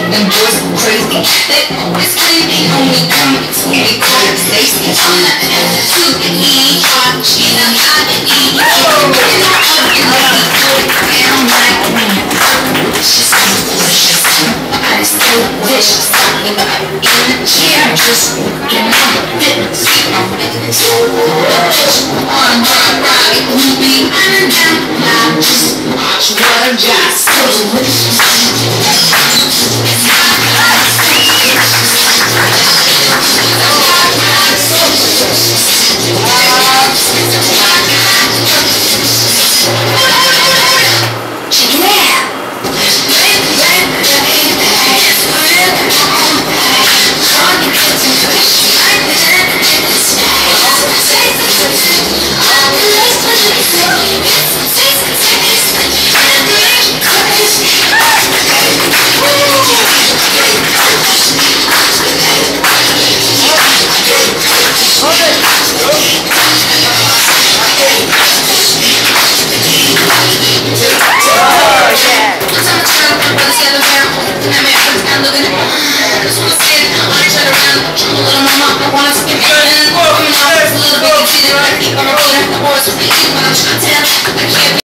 Them boys go crazy. They always claim they only come to me conversation. I'm not to the E-R, she's not the E. And I'm like, she's so delicious. I just so vicious. In the chair, just looking at my fitness. I'm fitness. On my ride, moving on and down. Now just watch what I got. So I'm looking at